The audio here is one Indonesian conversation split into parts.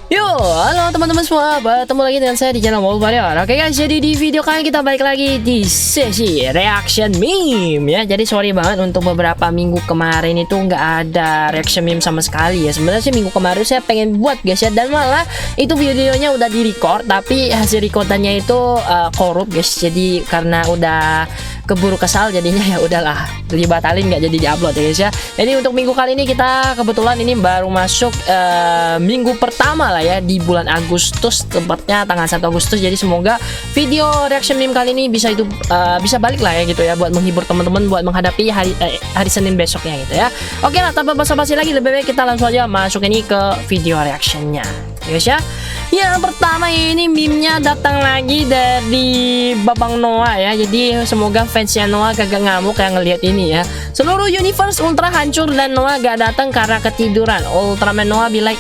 Yo, halo teman-teman semua, bertemu lagi dengan saya di channel Warrior. Oke guys, jadi di video kali ini kita balik lagi di sesi reaction meme ya. Jadi sorry banget untuk beberapa minggu kemarin itu nggak ada reaction meme sama sekali ya. Sebenarnya sih minggu kemarin saya pengen buat guys ya, dan malah itu videonya udah di record, tapi hasil recordannya itu korup guys. Jadi karena udah keburu kesal jadinya ya udahlah dibatalin, nggak jadi diupload ya guys ya. Jadi untuk minggu kali ini kita kebetulan ini baru masuk minggu pertama lah ya di bulan Agustus, tepatnya tanggal 1 Agustus. Jadi semoga video reaction meme kali ini bisa bisa balik lah ya gitu ya, buat menghibur teman-teman buat menghadapi hari Senin besoknya gitu ya. Oke lah, tanpa basa-basi lagi, lebih baik kita langsung aja masuk ini ke video reactionnya guys ya. Yang pertama ini meme-nya datang lagi dari Babang Noah ya. Jadi semoga fansnya Noah kagak ngamuk yang ngelihat ini ya. Seluruh universe Ultra hancur dan Noah gak datang karena ketiduran. Ultraman Noah be like,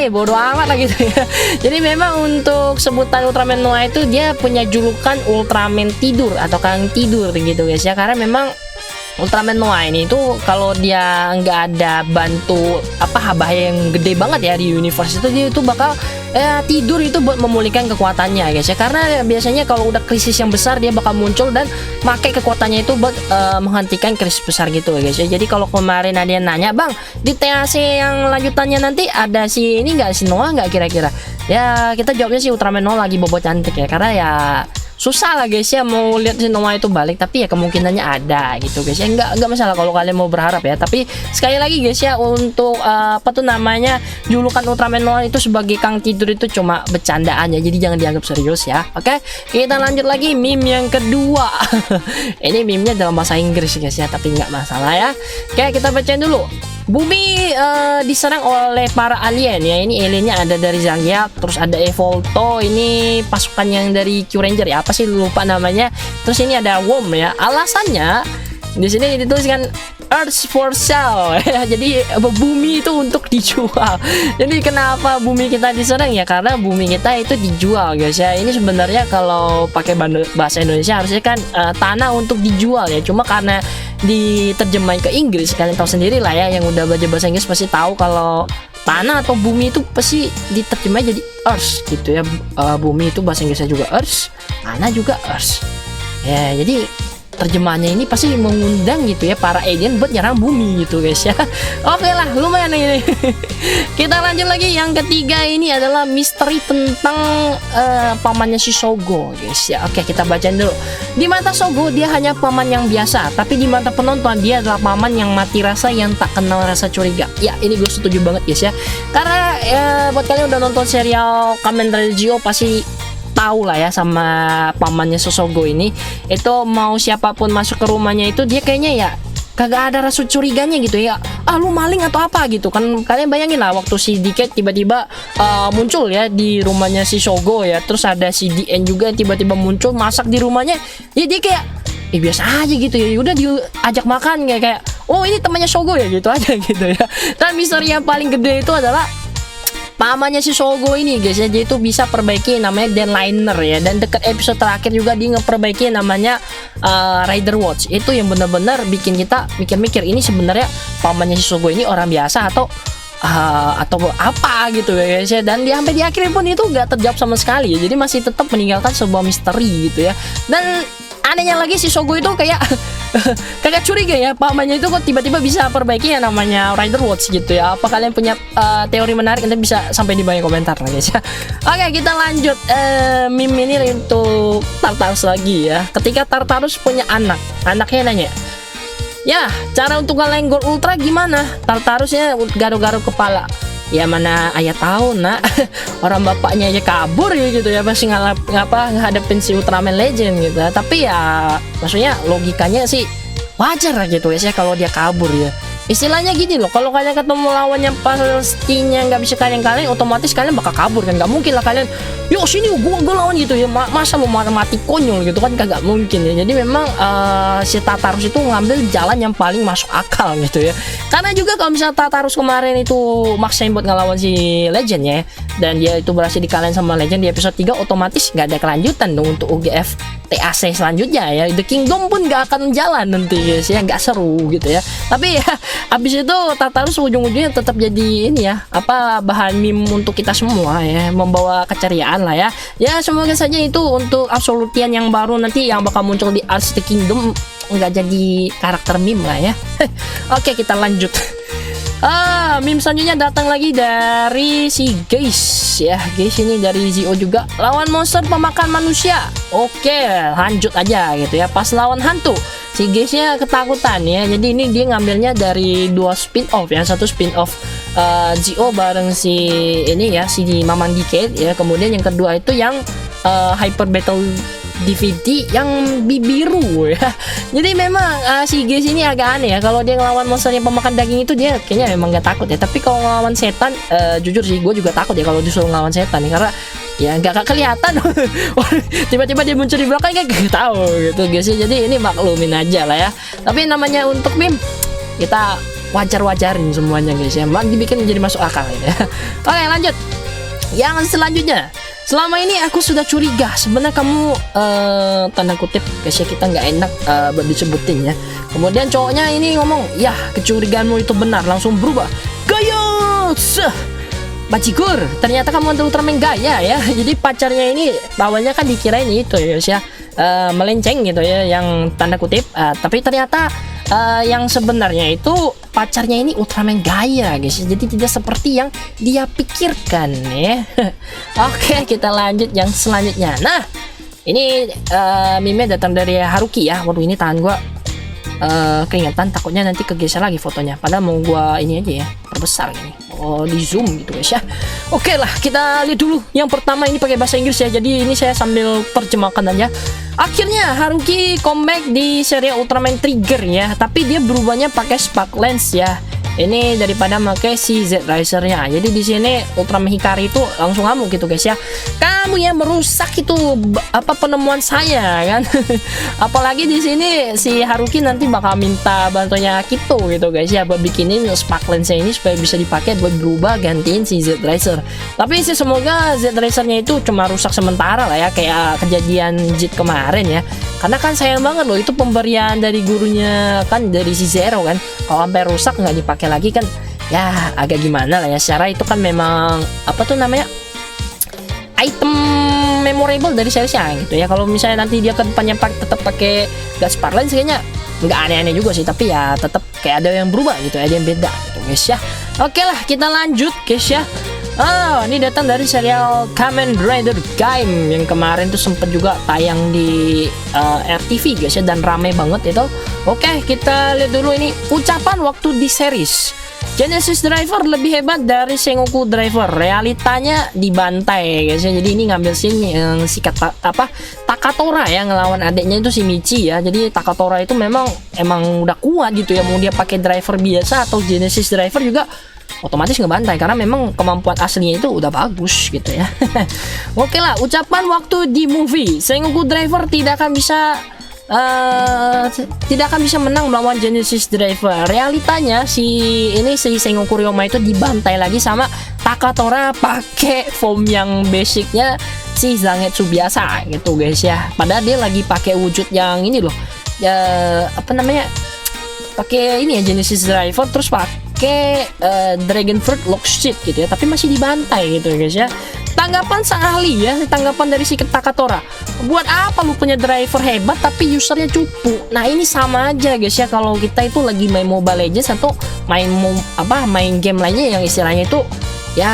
bodo amat lah gitu ya. Jadi memang untuk sebutan Ultraman Noah itu dia punya julukan Ultraman tidur atau Kang tidur gitu guys ya. Karena memang Ultraman Noah ini tuh kalau dia nggak ada bantu bahaya yang gede banget ya di universe itu, dia itu bakal tidur itu buat memulihkan kekuatannya guys ya. Karena biasanya kalau udah krisis yang besar dia bakal muncul dan pakai kekuatannya itu buat menghentikan krisis besar gitu guys ya. Jadi kalau kemarin ada yang nanya, bang di THC yang lanjutannya nanti ada si ini nggak, si Noah nggak kira-kira, ya kita jawabnya sih Ultraman Noah lagi bobo cantik ya. Karena ya susah lah guys ya mau lihat si Noah itu balik, tapi ya kemungkinannya ada gitu guys ya. Nggak masalah kalau kalian mau berharap ya. Tapi sekali lagi guys ya, untuk julukan Ultraman Noah itu sebagai Kang tidur itu cuma bercandaan ya, jadi jangan dianggap serius ya. Oke, kita lanjut lagi meme yang kedua. Ini meme-nya dalam bahasa Inggris guys ya, tapi nggak masalah ya. Oke, kita bacain dulu. Bumi diserang oleh para alien ya. Ini aliennya ada dari Zangief, terus ada Evolto, ini pasukan yang dari Q Ranger ya, apa sih lupa namanya. Terus ini ada Worm ya. Alasannya di sini dituliskan Earth for sale ya. Jadi bumi itu untuk dijual. Jadi kenapa bumi kita diserang ya? Karena bumi kita itu dijual guys ya. Ini sebenarnya kalau pakai bahasa Indonesia harusnya kan tanah untuk dijual ya. Cuma karena diterjemahin ke Inggris, kalian tahu sendiri lah ya, yang udah belajar bahasa Inggris pasti tahu kalau tanah atau bumi itu pasti diterjemahin jadi earth gitu ya. Bumi itu bahasa Inggrisnya juga earth, tanah juga earth ya. Jadi terjemahannya ini pasti mengundang gitu ya para alien buat nyerang bumi gitu guys ya. Oke lah, lumayan ini. Kita lanjut lagi, yang ketiga ini adalah misteri tentang pamannya si Shogo guys ya. Oke, kita bacain dulu. Di mata Shogo dia hanya paman yang biasa, tapi di mata penonton dia adalah paman yang mati rasa, yang tak kenal rasa curiga. Ya, ini gue setuju banget guys ya. Karena buat kalian udah nonton serial Kamen Rider Zi-O pasti tahu lah ya sama pamannya Shogo ini. Itu mau siapapun masuk ke rumahnya itu dia kayaknya ya kagak ada rasa curiganya gitu ya. Lu maling atau apa gitu kan. Kalian bayangin lah waktu si Diket tiba-tiba muncul ya di rumahnya si Shogo ya. Terus ada si DN juga yang tiba-tiba muncul masak di rumahnya. Ya dia kayak biasa aja gitu ya. Udah diajak makan kayak oh ini temannya Shogo ya gitu aja gitu ya. Dan misteri yang paling gede itu adalah pamannya si Shogo ini guys ya. Dia itu bisa perbaiki namanya Denliner ya. Dan dekat episode terakhir juga dia ngeperbaiki namanya Rider Watch. Itu yang benar-benar bikin kita mikir-mikir, ini sebenarnya pamannya si Shogo ini orang biasa atau apa gitu ya guys ya. Dan sampai di akhir pun itu nggak terjawab sama sekali ya. Jadi masih tetap meninggalkan sebuah misteri gitu ya. Dan anehnya lagi si Shogo itu kayak kagak curiga ya, pamannya itu kok tiba-tiba bisa perbaiki yang namanya Rider Watch gitu ya. Apa kalian punya teori menarik? Nanti bisa sampai di bawah komentar lah guys ya. Oke, kita lanjut meme ini untuk Tartarus lagi ya. Ketika Tartarus punya anaknya nanya, ya cara untuk ngalahin Gold Ultra gimana? Tartarusnya garuk-garuk kepala. Ya mana ayah tahu nak. Orang bapaknya aja kabur ya gitu ya, pasti ngadepin si Ultraman Legend gitu. Tapi ya maksudnya logikanya sih wajar lah gitu ya kalau dia kabur ya. Istilahnya gini loh, kalau kalian ketemu lawan yang pastinya nggak bisa kalian otomatis kalian bakal kabur kan. Nggak mungkin lah kalian yuk sini gua lawan gitu ya. Masa mau mati konyol gitu kan, kagak mungkin ya. Jadi memang si Tartarus itu ngambil jalan yang paling masuk akal gitu ya. Karena juga kalau misalnya Tartarus kemarin itu maksain buat ngelawan si Legend ya, dan dia itu berhasil dikalahin sama Legend di episode 3, otomatis nggak ada kelanjutan dong untuk UGF TAC selanjutnya ya. The Kingdom pun nggak akan jalan nanti guys ya, nggak seru gitu ya. Tapi ya Abis itu Tartarus ujung-ujungnya tetap jadi ini ya, apa, bahan meme untuk kita semua ya, membawa keceriaan lah ya. Ya semoga saja itu untuk Absolutian yang baru nanti yang bakal muncul di Ars the Kingdom nggak jadi karakter meme lah ya. Oke, kita lanjut. Meme selanjutnya datang lagi dari si guys ya. Guys ini dari Zio juga, lawan monster pemakan manusia. Oke, lanjut aja gitu ya. Pas lawan hantu, si guysnya ketakutan ya. Jadi ini dia ngambilnya dari dua spin off ya. Satu spin off Zio bareng si ini ya, si Mamang Decade ya. Kemudian yang kedua itu yang Hyper Battle DVD yang biru ya. Jadi memang si guys ini agak aneh ya. Kalau dia ngelawan monsternya pemakan daging itu dia kayaknya memang gak takut ya. Tapi kalau ngelawan setan, jujur sih gue juga takut ya kalau disuruh ngelawan setan ya. Karena ya nggak kelihatan. Tiba-tiba dia muncul di belakang kayak gak tahu gitu guys ya. Jadi ini maklumin aja lah ya. Tapi namanya untuk meme, kita wajar-wajarin semuanya guys ya. Memang dibikin menjadi masuk akal ya. Oke, lanjut. Yang selanjutnya, selama ini aku sudah curiga sebenarnya kamu tanda kutip guys ya, kita nggak enak buat disebutin ya. Kemudian cowoknya ini ngomong, ya kecurigaanmu itu benar, langsung berubah gaya. Bajigur, ternyata kamu adalah Ultraman gaya ya. Jadi pacarnya ini awalnya kan dikirain itu ya guys ya, melenceng gitu ya, yang tanda kutip, tapi ternyata yang sebenarnya itu pacarnya ini Ultraman gaya guys. Jadi tidak seperti yang dia pikirkan ya. Oke, kita lanjut yang selanjutnya. Nah, ini meme datang dari Haruki ya. Waduh, ini tangan gua keringetan, takutnya nanti kegeser lagi fotonya. Padahal mau gua ini aja ya, perbesar gini. Oh, di zoom gitu guys ya. Oke lah, kita lihat dulu. Yang pertama ini pakai bahasa Inggris ya. Jadi ini saya sambil terjemahkan aja. Akhirnya Haruki comeback di seri Ultraman Trigger ya. Tapi dia berubahnya pakai spark lens ya. Ini daripada pakai si Z Riser-nya. Jadi di sini Ultraman Hikari itu langsung ngamuk gitu guys ya. Kamu yang merusak itu apa penemuan saya kan. Apalagi di sini si Haruki nanti bakal minta bantuannya Akito gitu guys ya, buat bikinin spark lens-nya ini supaya bisa dipakai buat berubah gantiin si Z Riser. Tapi sih semoga Z Riser-nya itu cuma rusak sementara lah ya, kayak kejadian Jit kemarin ya. Karena kan sayang banget loh, itu pemberian dari gurunya kan, dari si Zero kan. Kalau sampai rusak nggak dipakai lagi kan ya agak gimana lah ya. Secara itu kan memang apa tuh namanya, item memorable dari seriesnya gitu ya. Kalau misalnya nanti dia ke depannya tetap pakai gas spark lens, kayaknya nggak aneh-aneh juga sih. Tapi ya tetap kayak ada yang berubah gitu, ada yang beda gitu guys ya. Oke lah, kita lanjut guys ya. Ini datang dari serial Kamen Rider Gaim yang kemarin tuh sempet juga tayang di RTV guys ya, dan rame banget itu. Oke, kita lihat dulu ini ucapan waktu di series. Genesis Driver lebih hebat dari Sengoku Driver. Realitanya dibantai guys ya. Jadi ini ngambil scene yang si Takatora ya, ngelawan adiknya itu si Michi ya. Jadi Takatora itu emang udah kuat gitu ya. Mau dia pakai driver biasa atau Genesis Driver juga otomatis ngebantai, karena memang kemampuan aslinya itu udah bagus gitu ya. Oke lah, ucapan waktu di movie, Sengoku Driver tidak akan bisa menang melawan Genesis Driver. Realitanya si Sengoku Ryoma itu dibantai lagi sama Takatora pakai form yang basicnya si Zangetsu biasa gitu guys ya. Padahal dia lagi pakai wujud yang ini loh ya, apa namanya, pakai ini ya Genesis Driver, terus pakai Dragon Fruit Lock Sheet gitu ya, tapi masih dibantai gitu guys ya. Tanggapan sang ahli ya, tanggapan dari si Takatora, buat apa lu punya driver hebat tapi usernya cupu? Nah ini sama aja guys ya, kalau kita itu lagi main Mobile Legends atau main game lainnya yang istilahnya itu ya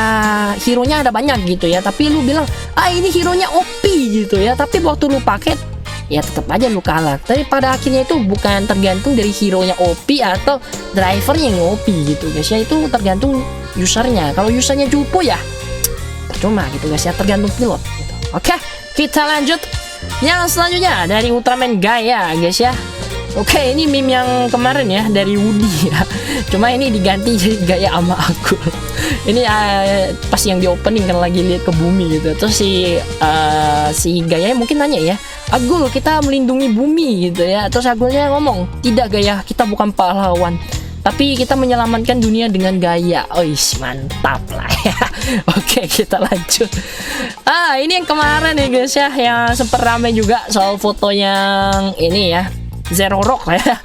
hero-nya ada banyak gitu ya, tapi lu bilang ini hero-nya OP gitu ya, tapi waktu lu pakai ya tetap aja lu kalah. Tapi pada akhirnya itu bukan tergantung dari hero-nya OP atau drivernya yang OP gitu guys ya, itu tergantung usernya. Kalau usernya cupu ya percuma gitu guys ya, tergantung pilot gitu. Oke, kita lanjut yang selanjutnya dari Ultraman Gaia guys ya. Oke, ini meme yang kemarin ya dari Woody ya. Cuma ini diganti jadi Gaia sama aku. Ini pas yang di opening kan lagi lihat ke bumi gitu. Terus si Gaia mungkin nanya ya, Agul, kita melindungi bumi gitu ya. Terus Agulnya ngomong, tidak Gaia, kita bukan pahlawan, tapi kita menyelamatkan dunia dengan Gaia. Ois, mantap lah ya. Oke, kita lanjut. Ini yang kemarin ya guys ya, yang sempat ramai juga soal foto yang ini ya, Zero Rock ya.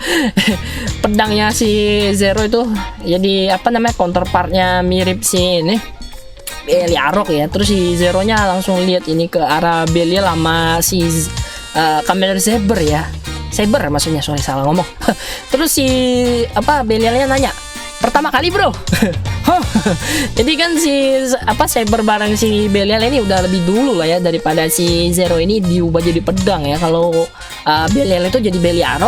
pedangnya si Zero itu jadi apa namanya counterpartnya mirip si ini Belial ya. Terus si Zeronya langsung lihat ini ke arah Belial sama si Kamen Rider Saber ya. Saber maksudnya, sorry salah ngomong. Terus si apa Belialnya nanya, pertama kali bro. Jadi kan si apa Saber bareng si Belial ini udah lebih dulu lah ya daripada si Zero ini diubah jadi pedang ya. Kalau Belial itu jadi Belial,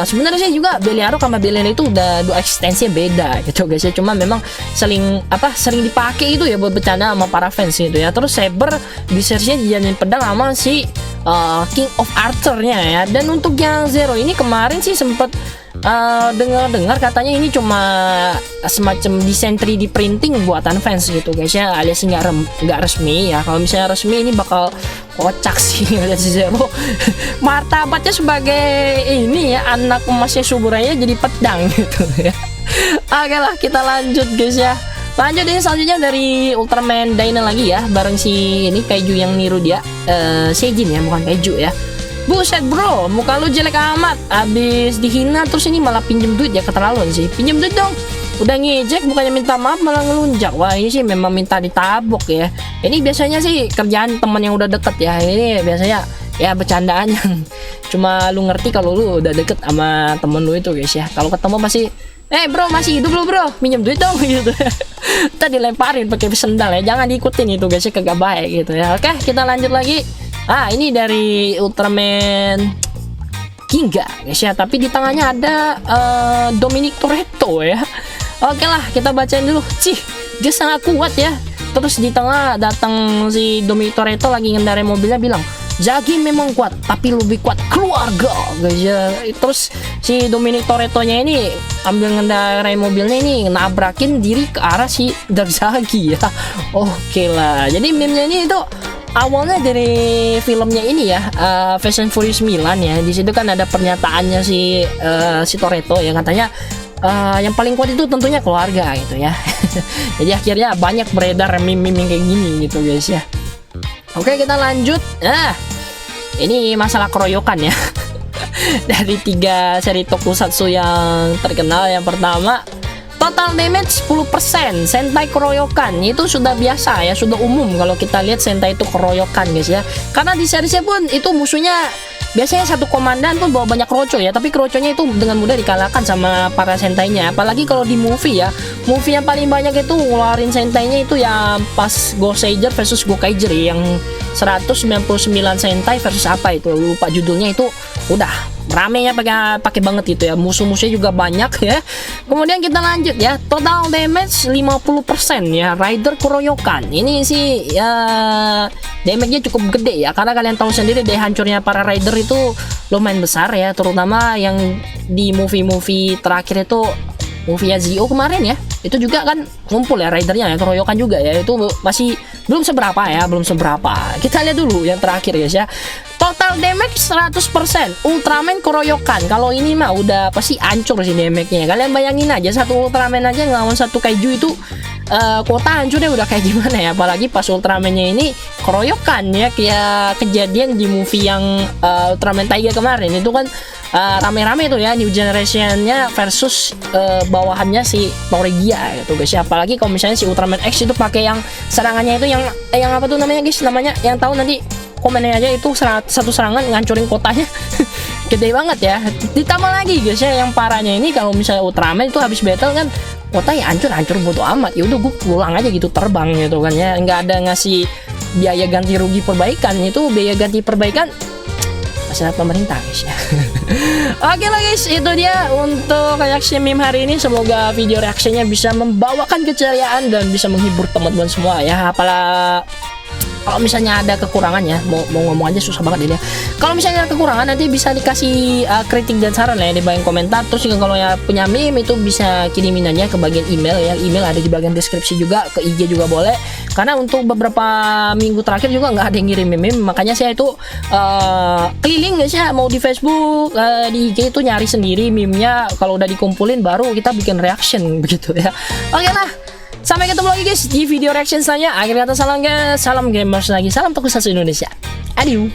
sebenarnya sih juga Belial sama Belial itu udah dua ekstensinya beda gitu guys ya. Cuma memang sering dipakai itu ya buat bercanda sama para fans gitu ya. Terus Saber di seriesnya dijadiin pedang sama si King of Arthur-nya ya. Dan untuk yang Zero ini kemarin sih sempet dengar katanya ini cuma semacam desain 3D printing buatan fans gitu guys ya, alias nggak resmi ya. Kalau misalnya resmi ini bakal kocak sih ngeliat si Zero. Martabatnya sebagai ini ya anak emasnya Suburaya jadi pedang gitu ya. Oke lah, kita lanjut guys ya. Lanjut ini selanjutnya dari Ultraman Dyna lagi ya, bareng si ini Kaiju yang niru dia, Seijin ya, bukan Kaiju ya. Buset bro, muka lu jelek amat, abis dihina terus ini malah pinjem duit ya, keterlaluan sih. Pinjem duit dong, udah ngejek bukannya minta maaf malah ngelunjak. Wah ini sih memang minta ditabok ya. Ini biasanya sih kerjaan teman yang udah deket ya. Ini biasanya ya bercandaan yang cuma lu ngerti kalau lu udah deket sama temen lu itu guys ya. Kalau ketemu pasti bro masih hidup lu bro, minjem duit dong gitu. Tadi dilemparin pakai sendal ya, jangan diikutin itu guys ya, kagak baik gitu ya. Oke kita lanjut lagi. Ini dari Ultraman Ginga guys ya, tapi di tangannya ada Dominic Toretto ya. Oke lah, kita bacain dulu. Cih, dia sangat kuat ya. Terus di tengah datang si Dominic Toretto lagi ngendarai mobilnya bilang, Zagi memang kuat, tapi lebih kuat keluarga guys ya. Terus si Dominic Toretto-nya ini ambil ngendarai mobilnya ini nabrakin diri ke arah si Dark Zagi ya. Oke lah, jadi meme-nya ini itu awalnya dari filmnya ini ya, Fast and Furious 9 ya. Di situ kan ada pernyataannya si Toretto ya, katanya yang paling kuat itu tentunya keluarga gitu ya. Jadi akhirnya banyak beredar meme-meme kayak gini gitu guys ya. Oke kita lanjut. Ini masalah keroyokan ya. Dari 3 seri tokusatsu yang terkenal, yang pertama total damage 10%, Sentai keroyokan. Itu sudah biasa ya, sudah umum kalau kita lihat Sentai itu keroyokan guys ya. Karena di seriesnya pun itu musuhnya biasanya satu komandan pun bawa banyak kroco ya, tapi kroconya itu dengan mudah dikalahkan sama para Sentainya. Apalagi kalau di movie ya, movie yang paling banyak itu ngeluarin Sentainya itu yang pas Goseiger versus Gokaiger yang 199 Sentai versus apa itu lupa judulnya, itu udah ramenya pakai banget itu ya, musuh-musuhnya juga banyak ya. Kemudian kita lanjut ya, total damage 50% ya, Rider keroyokan. Ini sih ya damage-nya cukup gede ya, karena kalian tahu sendiri deh hancurnya para rider itu lumayan besar ya, terutama yang di movie-movie terakhir itu, movie Zio kemarin ya, itu juga kan ngumpul ya ridernya ya, keroyokan juga ya. Itu masih belum seberapa ya, belum seberapa. Kita lihat dulu yang terakhir guys ya. Total damage 100%, Ultraman keroyokan. Kalau ini mah udah pasti hancur sih damage-nya. Kalian bayangin aja satu Ultraman aja ngelawan satu kaiju itu kuota hancurnya udah kayak gimana ya. Apalagi pas Ultraman-nya ini keroyokan ya, kayak kejadian di movie yang Ultraman Tiger kemarin itu kan rame-rame tuh ya, New Generation-nya versus bawahannya si Powergia gitu guys ya. Apalagi kalau misalnya si Ultraman X itu pakai yang serangannya itu yang apa tuh namanya guys, namanya yang tahu nanti komennya aja, itu satu serangan ngancurin kotanya. Gede banget ya. Ditambah lagi guys ya, yang parahnya ini kalau misalnya Ultraman itu habis battle kan kota ya hancur bodo amat, ya udah gue pulang aja gitu, terbang gitu kan ya, nggak ada ngasih biaya ganti rugi perbaikan. Itu biaya ganti perbaikan masalah pemerintah guys ya. Oke lah guys, itu dia untuk reaksi meme hari ini. Semoga video reaksinya bisa membawakan keceriaan dan bisa menghibur teman-teman semua ya. Apalah kalau misalnya ada kekurangan ya, mau ngomong aja susah banget ini ya. Kalau misalnya ada kekurangan nanti bisa dikasih kritik dan saran ya di bagian komentar. Terus juga kalau ya punya meme itu bisa kirimin aja ke bagian email ya. Email ada di bagian deskripsi juga, ke IG juga boleh. Karena untuk beberapa minggu terakhir juga nggak ada yang ngirim meme, makanya saya itu keliling guys ya, mau di Facebook, di IG itu nyari sendiri meme-nya. Kalau udah dikumpulin baru kita bikin reaction begitu ya. Oke lah. Sampai ketemu lagi guys di video reaction selanjutnya. Akhir kata salam guys, salam gamers lagi, salam tokusatsu Indonesia. Adieu.